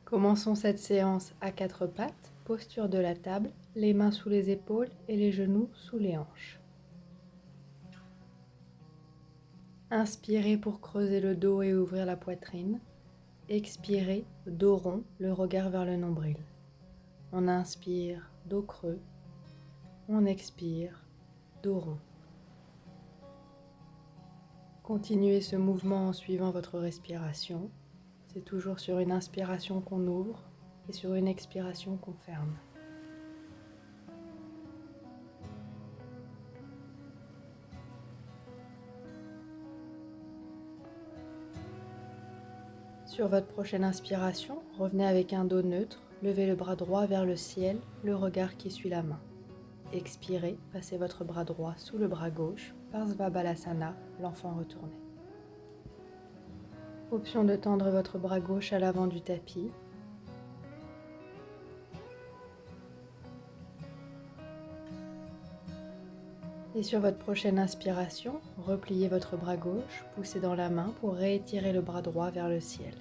Commençons cette séance à quatre pattes, posture de la table, les mains sous les épaules et les genoux sous les hanches. Inspirez pour creuser le dos et ouvrir la poitrine. Expirez, dos rond, le regard vers le nombril. On inspire, dos creux. On expire, dos rond. Continuez ce mouvement en suivant votre respiration. C'est toujours sur une inspiration qu'on ouvre et sur une expiration qu'on ferme. Sur votre prochaine inspiration, revenez avec un dos neutre, levez le bras droit vers le ciel, le regard qui suit la main. Expirez, passez votre bras droit sous le bras gauche, Parsva Balasana, l'enfant retourné. Option de tendre votre bras gauche à l'avant du tapis. Et sur votre prochaine inspiration, repliez votre bras gauche, poussez dans la main pour réétirer le bras droit vers le ciel.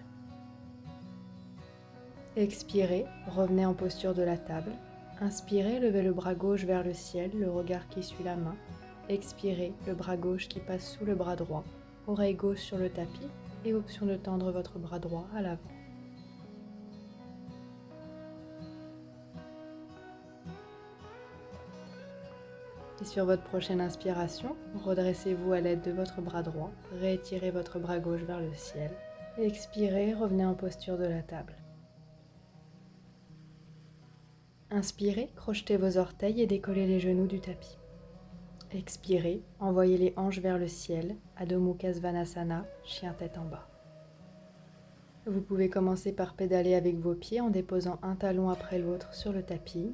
Expirez, revenez en posture de la table. Inspirez, levez le bras gauche vers le ciel, le regard qui suit la main. Expirez, le bras gauche qui passe sous le bras droit, oreille gauche sur le tapis et option de tendre votre bras droit à l'avant. Et sur votre prochaine inspiration, redressez-vous à l'aide de votre bras droit, réétirez votre bras gauche vers le ciel. Expirez, revenez en posture de la table. Inspirez, crochetez vos orteils et décollez les genoux du tapis. Expirez, envoyez les hanches vers le ciel, Adho Mukha Svanasana, chien tête en bas. Vous pouvez commencer par pédaler avec vos pieds en déposant un talon après l'autre sur le tapis.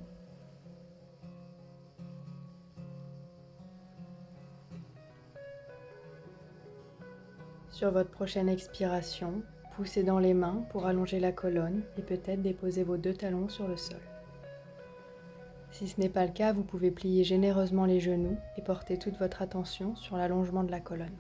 Sur votre prochaine expiration, poussez dans les mains pour allonger la colonne et peut-être déposer vos deux talons sur le sol. Si ce n'est pas le cas, vous pouvez plier généreusement les genoux et porter toute votre attention sur l'allongement de la colonne.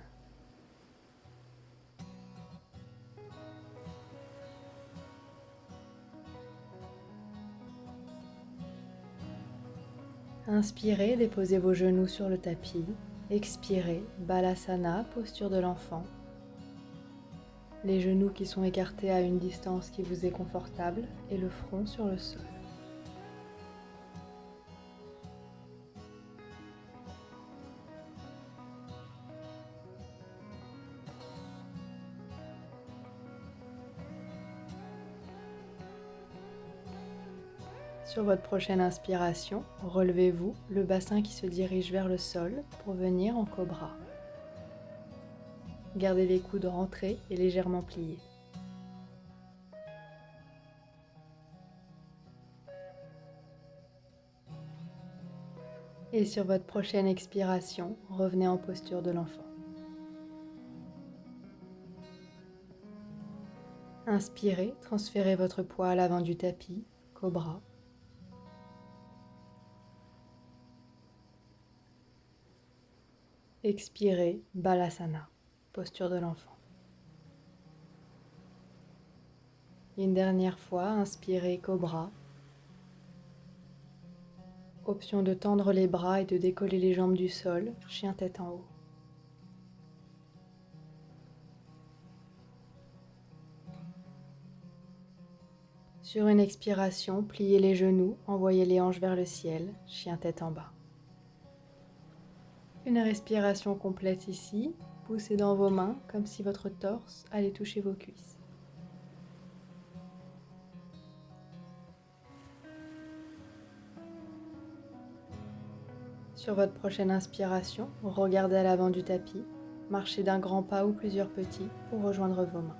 Inspirez, déposez vos genoux sur le tapis. Expirez, Balasana, posture de l'enfant. Les genoux qui sont écartés à une distance qui vous est confortable et le front sur le sol. Sur votre prochaine inspiration, relevez-vous, le bassin qui se dirige vers le sol pour venir en cobra. Gardez les coudes rentrés et légèrement pliés. Et sur votre prochaine expiration, revenez en posture de l'enfant. Inspirez, transférez votre poids à l'avant du tapis, cobra. Expirez, Balasana, posture de l'enfant. Une dernière fois, inspirez, cobra. Option de tendre les bras et de décoller les jambes du sol, chien tête en haut. Sur une expiration, pliez les genoux, envoyez les hanches vers le ciel, chien tête en bas. Une respiration complète ici, poussez dans vos mains comme si votre torse allait toucher vos cuisses. Sur votre prochaine inspiration, regardez à l'avant du tapis, marchez d'un grand pas ou plusieurs petits pour rejoindre vos mains.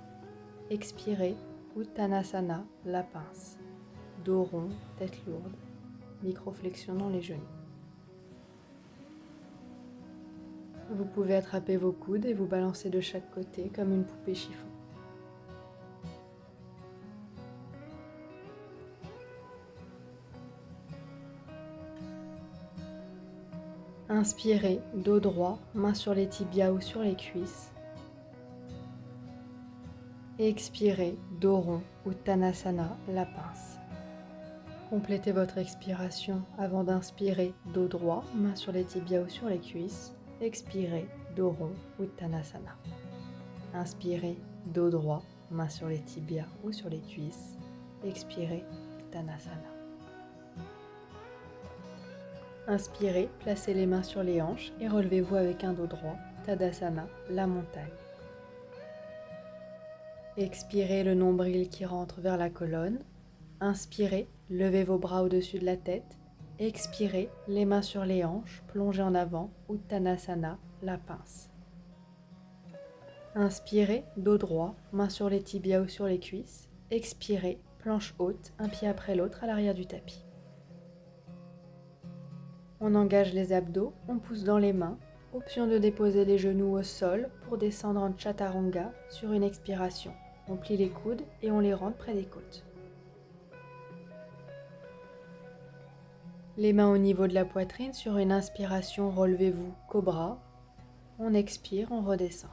Expirez, Uttanasana, la pince. Dos rond, tête lourde, microflexion dans les genoux. Vous pouvez attraper vos coudes et vous balancer de chaque côté comme une poupée chiffon. Inspirez, dos droit, main sur les tibias ou sur les cuisses. Expirez, dos rond, Uttanasana, la pince. Complétez votre expiration avant d'inspirer, dos droit, main sur les tibias ou sur les cuisses. Expirez, dos rond, Uttanasana. Inspirez, dos droit, main sur les tibias ou sur les cuisses. Expirez, Uttanasana. Inspirez, placez les mains sur les hanches et relevez-vous avec un dos droit, Tadasana, la montagne. Expirez le nombril qui rentre vers la colonne. Inspirez, levez vos bras au-dessus de la tête. Expirez, les mains sur les hanches, plongez en avant, Uttanasana, la pince. Inspirez, dos droit, mains sur les tibias ou sur les cuisses. Expirez, planche haute, un pied après l'autre à l'arrière du tapis. On engage les abdos, on pousse dans les mains. Option de déposer les genoux au sol pour descendre en Chaturanga sur une expiration. On plie les coudes et on les rentre près des côtes. Les mains au niveau de la poitrine, sur une inspiration, relevez-vous, Cobra. On expire, on redescend.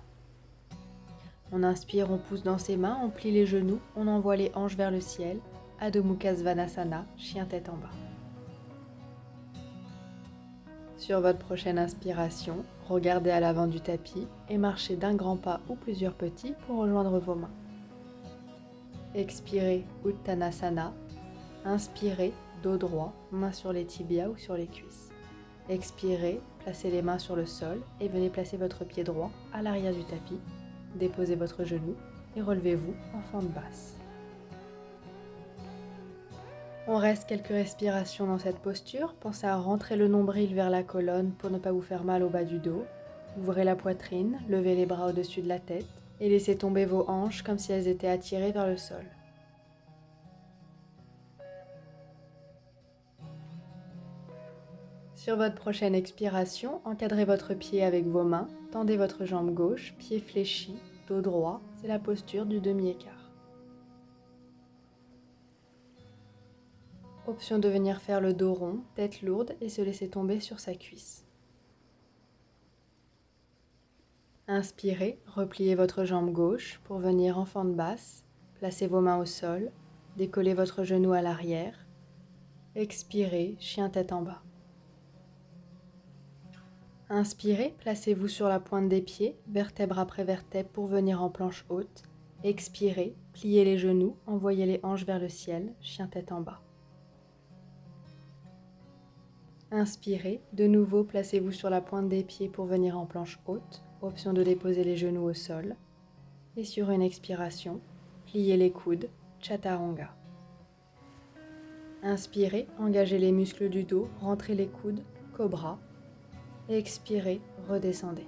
On inspire, on pousse dans ses mains, on plie les genoux, on envoie les hanches vers le ciel. Adho Mukha Svanasana, chien tête en bas. Sur votre prochaine inspiration, regardez à l'avant du tapis et marchez d'un grand pas ou plusieurs petits pour rejoindre vos mains. Expirez, Uttanasana. Inspirez, dos droit, mains sur les tibias ou sur les cuisses. Expirez, placez les mains sur le sol et venez placer votre pied droit à l'arrière du tapis. Déposez votre genou et relevez-vous en fente basse. On reste quelques respirations dans cette posture. Pensez à rentrer le nombril vers la colonne pour ne pas vous faire mal au bas du dos. Ouvrez la poitrine, levez les bras au-dessus de la tête et laissez tomber vos hanches comme si elles étaient attirées vers le sol. Sur votre prochaine expiration, encadrez votre pied avec vos mains, tendez votre jambe gauche, pied fléchi, dos droit, c'est la posture du demi-écart. Option de venir faire le dos rond, tête lourde et se laisser tomber sur sa cuisse. Inspirez, repliez votre jambe gauche pour venir en fente basse, placez vos mains au sol, décollez votre genou à l'arrière. Expirez, chien tête en bas. Inspirez, placez-vous sur la pointe des pieds, vertèbre après vertèbre pour venir en planche haute. Expirez, pliez les genoux, envoyez les hanches vers le ciel, chien tête en bas. Inspirez, de nouveau placez-vous sur la pointe des pieds pour venir en planche haute, option de déposer les genoux au sol. Et sur une expiration, pliez les coudes, Chaturanga. Inspirez, engagez les muscles du dos, rentrez les coudes, Cobra. Expirez, redescendez.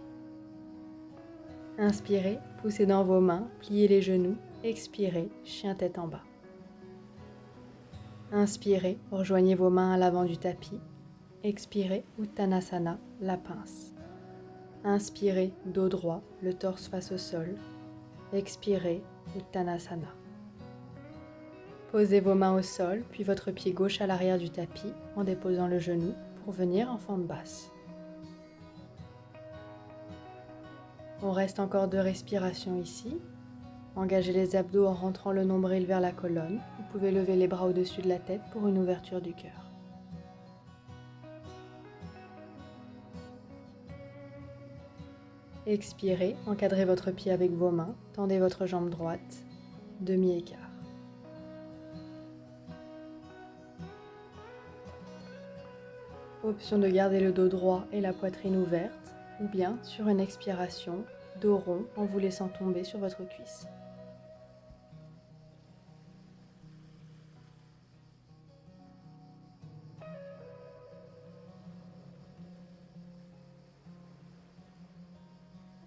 Inspirez, poussez dans vos mains, pliez les genoux, expirez, chien tête en bas. Inspirez, rejoignez vos mains à l'avant du tapis. Expirez, Uttanasana, la pince. Inspirez, dos droit, le torse face au sol. Expirez, Uttanasana. Posez vos mains au sol, puis votre pied gauche à l'arrière du tapis en déposant le genou pour venir en fente basse. On reste encore 2 respirations ici. Engagez les abdos en rentrant le nombril vers la colonne. Vous pouvez lever les bras au-dessus de la tête pour une ouverture du cœur. Expirez, encadrez votre pied avec vos mains, tendez votre jambe droite, demi-écart. Option de garder le dos droit et la poitrine ouverte, ou bien sur une expiration, dos rond en vous laissant tomber sur votre cuisse.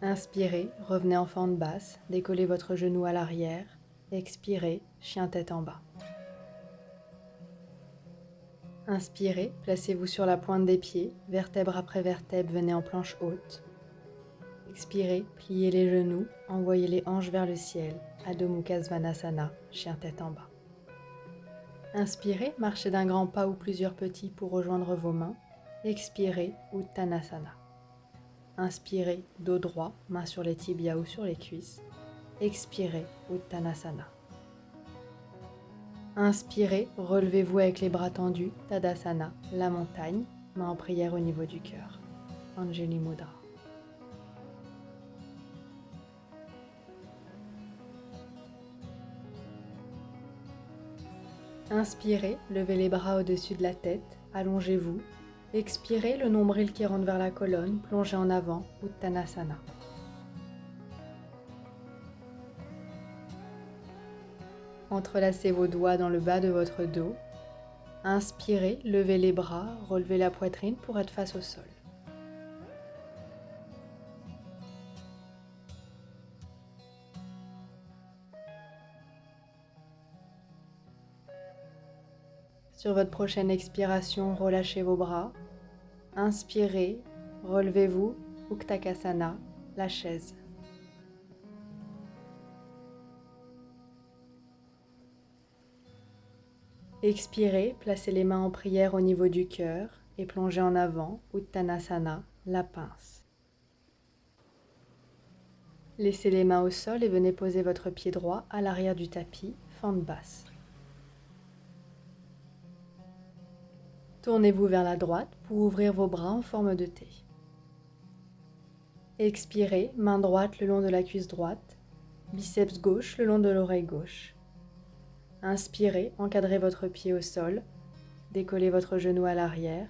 Inspirez, revenez en fente basse, décollez votre genou à l'arrière. Expirez, chien tête en bas. Inspirez, placez-vous sur la pointe des pieds, vertèbre après vertèbre, venez en planche haute. Expirez, pliez les genoux, envoyez les hanches vers le ciel, Adho Mukha Svanasana, chien tête en bas. Inspirez, marchez d'un grand pas ou plusieurs petits pour rejoindre vos mains. Expirez, Uttanasana. Inspirez, dos droit, mains sur les tibias ou sur les cuisses. Expirez, Uttanasana. Inspirez, relevez-vous avec les bras tendus, Tadasana, la montagne, main en prière au niveau du cœur, Anjali Mudra. Inspirez, levez les bras au-dessus de la tête, allongez-vous. Expirez, le nombril qui rentre vers la colonne, plongez en avant, Uttanasana. Entrelacez vos doigts dans le bas de votre dos. Inspirez, levez les bras, relevez la poitrine pour être face au sol. Sur votre prochaine expiration, relâchez vos bras. Inspirez, relevez-vous, Uttakasana, la chaise. Expirez, placez les mains en prière au niveau du cœur et plongez en avant, Uttanasana, la pince. Laissez les mains au sol et venez poser votre pied droit à l'arrière du tapis, fente basse. Tournez-vous vers la droite pour ouvrir vos bras en forme de T. Expirez, main droite le long de la cuisse droite, biceps gauche le long de l'oreille gauche. Inspirez, encadrez votre pied au sol, décollez votre genou à l'arrière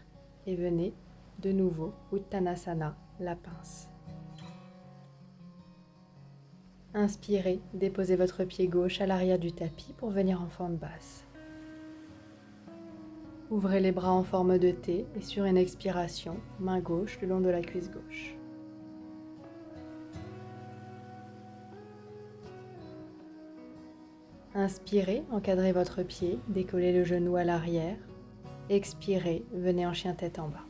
et venez de nouveau Uttanasana, la pince. Inspirez, déposez votre pied gauche à l'arrière du tapis pour venir en forme basse. Ouvrez les bras en forme de T et sur une expiration, main gauche le long de la cuisse gauche. Inspirez, encadrez votre pied, décollez le genou à l'arrière. Expirez, venez en chien tête en bas.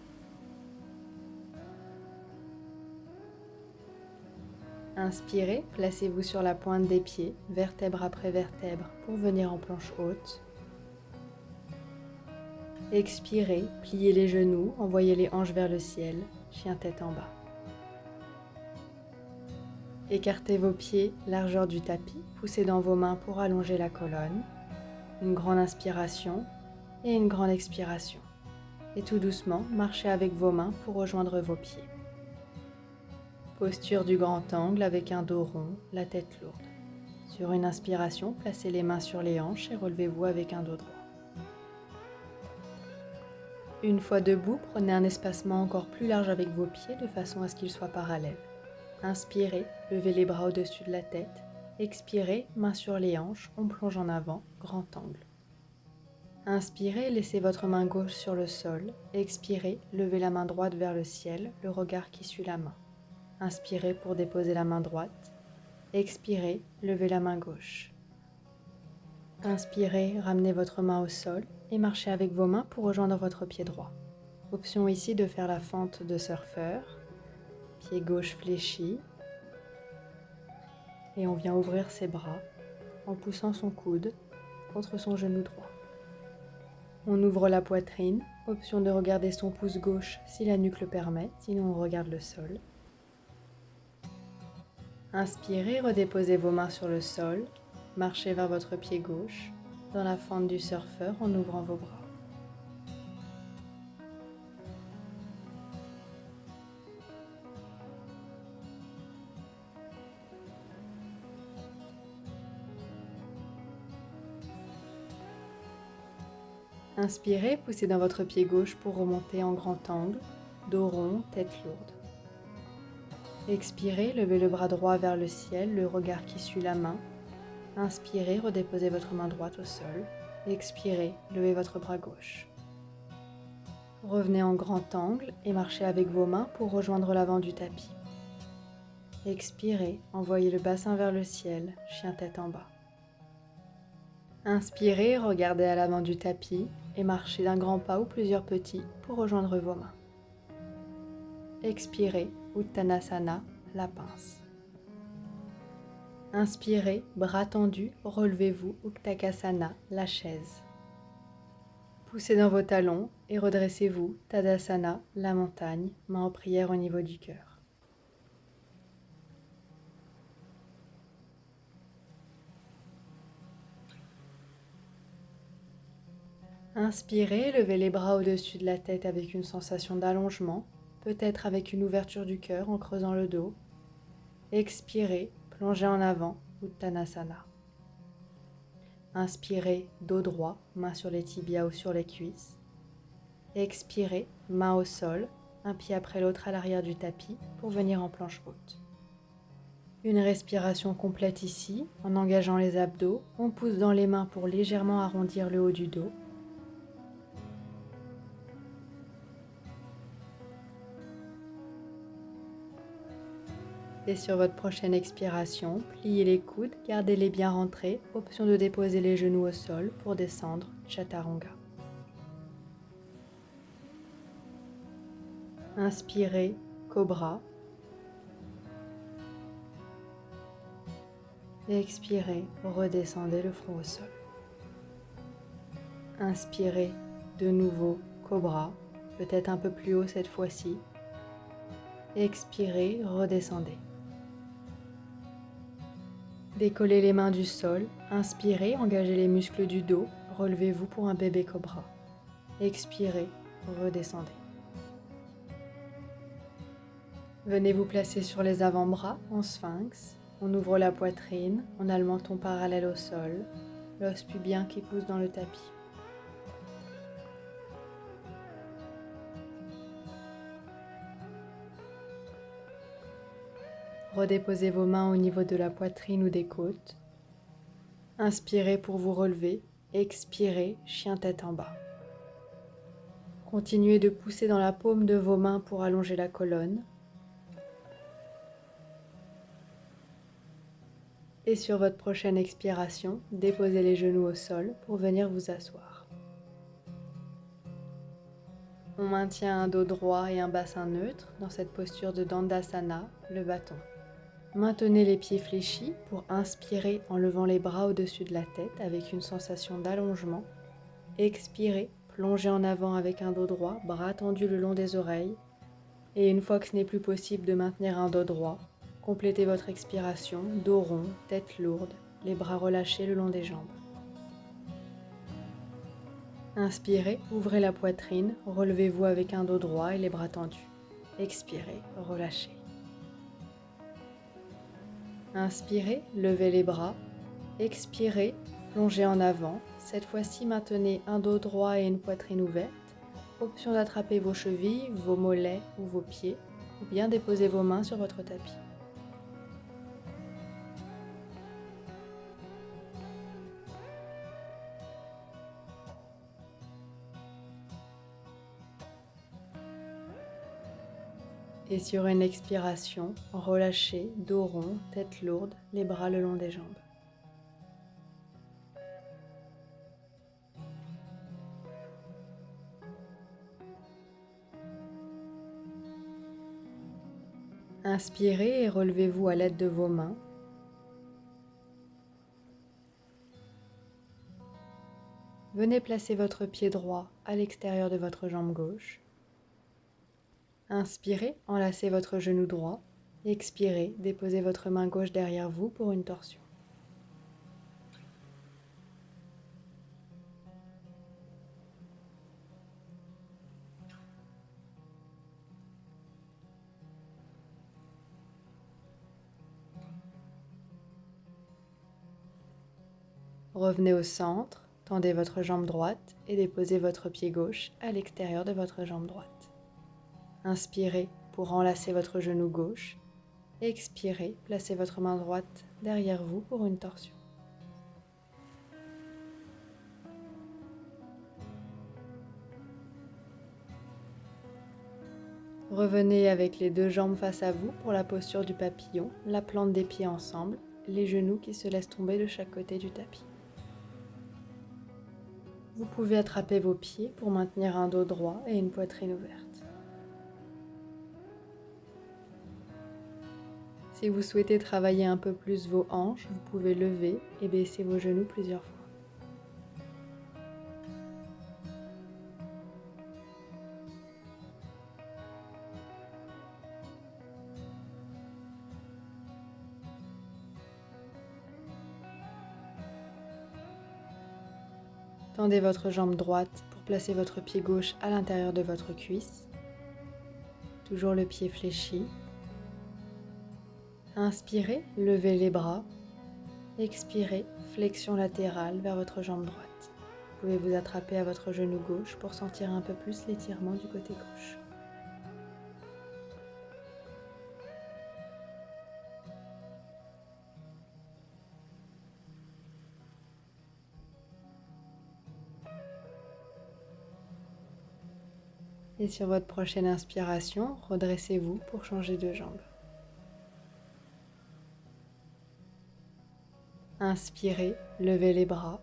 Inspirez, placez-vous sur la pointe des pieds, vertèbre après vertèbre, pour venir en planche haute. Expirez, pliez les genoux, envoyez les hanches vers le ciel, chien tête en bas. Écartez vos pieds, largeur du tapis, poussez dans vos mains pour allonger la colonne. Une grande inspiration et une grande expiration. Et tout doucement, marchez avec vos mains pour rejoindre vos pieds. Posture du grand angle avec un dos rond, la tête lourde. Sur une inspiration, placez les mains sur les hanches et relevez-vous avec un dos droit. Une fois debout, prenez un espacement encore plus large avec vos pieds de façon à ce qu'ils soient parallèles. Inspirez, levez les bras au-dessus de la tête. Expirez, main sur les hanches, on plonge en avant, grand angle. Inspirez, laissez votre main gauche sur le sol. Expirez, levez la main droite vers le ciel, le regard qui suit la main. Inspirez pour déposer la main droite. Expirez, levez la main gauche. Inspirez, ramenez votre main au sol et marchez avec vos mains pour rejoindre votre pied droit. Option ici de faire la fente de surfeur. Pied gauche fléchi. Et on vient ouvrir ses bras en poussant son coude contre son genou droit. On ouvre la poitrine, option de regarder son pouce gauche si la nuque le permet, sinon on regarde le sol. Inspirez, redéposez vos mains sur le sol, marchez vers votre pied gauche, dans la fente du surfeur en ouvrant vos bras. Inspirez, poussez dans votre pied gauche pour remonter en grand angle, dos rond, tête lourde. Expirez, levez le bras droit vers le ciel, le regard qui suit la main. Inspirez, redéposez votre main droite au sol. Expirez, levez votre bras gauche. Revenez en grand angle et marchez avec vos mains pour rejoindre l'avant du tapis. Expirez, envoyez le bassin vers le ciel, chien tête en bas. Inspirez, regardez à l'avant du tapis et marchez d'un grand pas ou plusieurs petits pour rejoindre vos mains. Expirez, Uttanasana, la pince. Inspirez, bras tendus, relevez-vous, Uttakasana, la chaise. Poussez dans vos talons et redressez-vous, Tadasana, la montagne, main en prière au niveau du cœur. Inspirez, levez les bras au-dessus de la tête avec une sensation d'allongement, peut-être avec une ouverture du cœur en creusant le dos. Expirez, plongez en avant, Uttanasana. Inspirez, dos droit, main sur les tibias ou sur les cuisses. Expirez, main au sol, un pied après l'autre à l'arrière du tapis pour venir en planche haute. Une respiration complète ici, en engageant les abdos, on pousse dans les mains pour légèrement arrondir le haut du dos. Et sur votre prochaine expiration, pliez les coudes, gardez-les bien rentrés, option de déposer les genoux au sol pour descendre, Chaturanga. Inspirez, Cobra. Et expirez, redescendez le front au sol. Inspirez, de nouveau, Cobra, peut-être un peu plus haut cette fois-ci. Expirez, redescendez. Décollez les mains du sol, inspirez, engagez les muscles du dos, relevez-vous pour un bébé cobra. Expirez, redescendez. Venez vous placer sur les avant-bras en sphinx. On ouvre la poitrine, on a le menton parallèle au sol, l'os pubien qui pousse dans le tapis. Redéposez vos mains au niveau de la poitrine ou des côtes. Inspirez pour vous relever, expirez, chien tête en bas. Continuez de pousser dans la paume de vos mains pour allonger la colonne. Et sur votre prochaine expiration, déposez les genoux au sol pour venir vous asseoir. On maintient un dos droit et un bassin neutre dans cette posture de Dandasana, le bâton. Maintenez les pieds fléchis pour inspirer en levant les bras au-dessus de la tête avec une sensation d'allongement. Expirez, plongez en avant avec un dos droit, bras tendus le long des oreilles. Et une fois que ce n'est plus possible de maintenir un dos droit, complétez votre expiration, dos rond, tête lourde, les bras relâchés le long des jambes. Inspirez, ouvrez la poitrine, relevez-vous avec un dos droit et les bras tendus. Expirez, relâchez. Inspirez, levez les bras. Expirez, plongez en avant. Cette fois-ci, maintenez un dos droit et une poitrine ouverte. Option d'attraper vos chevilles, vos mollets ou vos pieds, ou bien déposer vos mains sur votre tapis. Et sur une expiration, relâchez, dos rond, tête lourde, les bras le long des jambes. Inspirez et relevez-vous à l'aide de vos mains. Venez placer votre pied droit à l'extérieur de votre jambe gauche. Inspirez, enlacez votre genou droit. Expirez, déposez votre main gauche derrière vous pour une torsion. Revenez au centre, tendez votre jambe droite et déposez votre pied gauche à l'extérieur de votre jambe droite. Inspirez pour enlacer votre genou gauche. Expirez, placez votre main droite derrière vous pour une torsion. Revenez avec les deux jambes face à vous pour la posture du papillon, la plante des pieds ensemble, les genoux qui se laissent tomber de chaque côté du tapis. Vous pouvez attraper vos pieds pour maintenir un dos droit et une poitrine ouverte. Si vous souhaitez travailler un peu plus vos hanches, vous pouvez lever et baisser vos genoux plusieurs fois. Tendez votre jambe droite placez votre pied gauche à l'intérieur de votre cuisse. Toujours le pied fléchi. Inspirez, levez les bras. Expirez, flexion latérale vers votre jambe droite. Vous pouvez vous attraper à votre genou gauche pour sentir un peu plus l'étirement du côté gauche. Et sur votre prochaine inspiration, redressez-vous pour changer de jambe. Inspirez, levez les bras.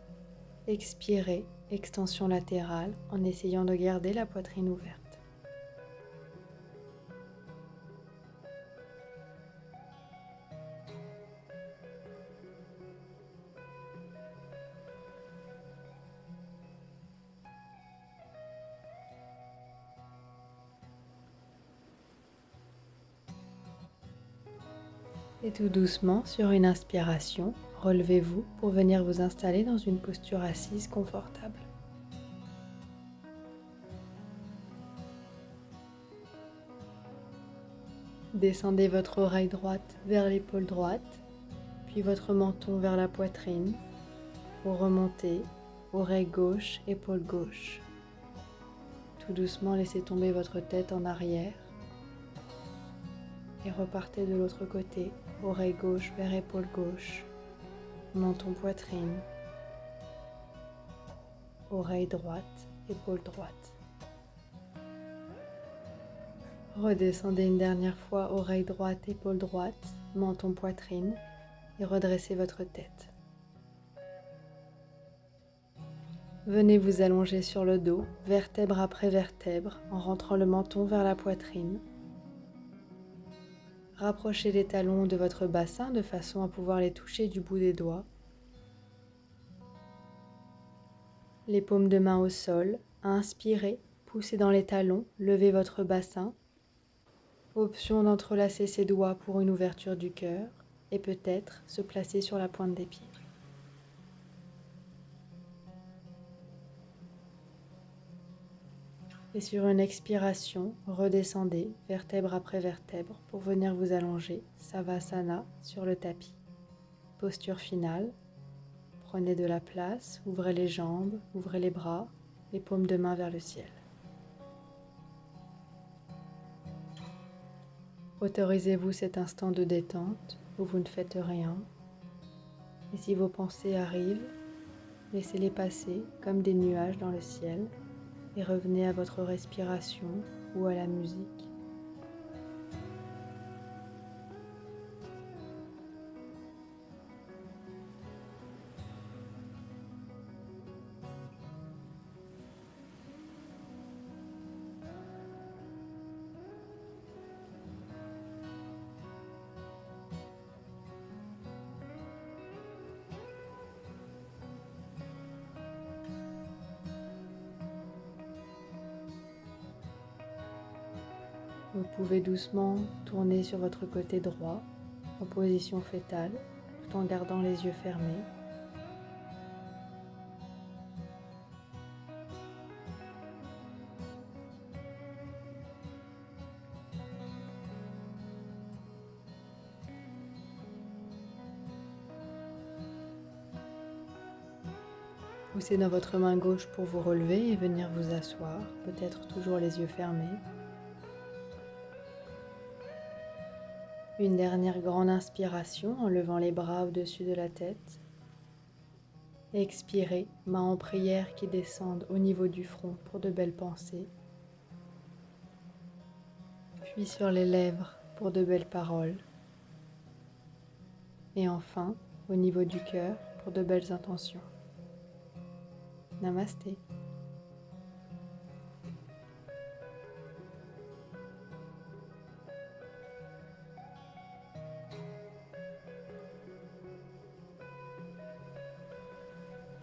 Expirez, extension latérale en essayant de garder la poitrine ouverte. Et tout doucement, sur une inspiration, relevez-vous pour venir vous installer dans une posture assise confortable. Descendez votre oreille droite vers l'épaule droite, puis votre menton vers la poitrine, pour remonter, oreille gauche, épaule gauche. Tout doucement, laissez tomber votre tête en arrière et repartez de l'autre côté, oreille gauche vers épaule gauche, menton poitrine, oreille droite, épaule droite. Redescendez une dernière fois, oreille droite, épaule droite, menton poitrine et redressez votre tête. Venez vous allonger sur le dos, vertèbre après vertèbre, en rentrant le menton vers la poitrine. Rapprochez les talons de votre bassin de façon à pouvoir les toucher du bout des doigts. Les paumes de main au sol. Inspirez, poussez dans les talons, levez votre bassin. Option d'entrelacer ses doigts pour une ouverture du cœur et peut-être se placer sur la pointe des pieds. Et sur une expiration, redescendez vertèbre après vertèbre pour venir vous allonger, Savasana, sur le tapis. Posture finale, prenez de la place, ouvrez les jambes, ouvrez les bras, les paumes de main vers le ciel. Autorisez-vous cet instant de détente où vous ne faites rien. Et si vos pensées arrivent, laissez-les passer comme des nuages dans le ciel. Et revenez à votre respiration ou à la musique. Vous pouvez doucement tourner sur votre côté droit en position fœtale tout en gardant les yeux fermés. Poussez dans votre main gauche pour vous relever et venir vous asseoir, peut-être toujours les yeux fermés. Une dernière grande inspiration en levant les bras au-dessus de la tête. Expirez, mains en prière qui descendent au niveau du front pour de belles pensées. Puis sur les lèvres pour de belles paroles. Et enfin, au niveau du cœur pour de belles intentions. Namasté.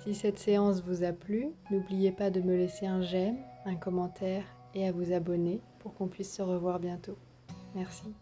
Si cette séance vous a plu, n'oubliez pas de me laisser un j'aime, un commentaire et à vous abonner pour qu'on puisse se revoir bientôt. Merci.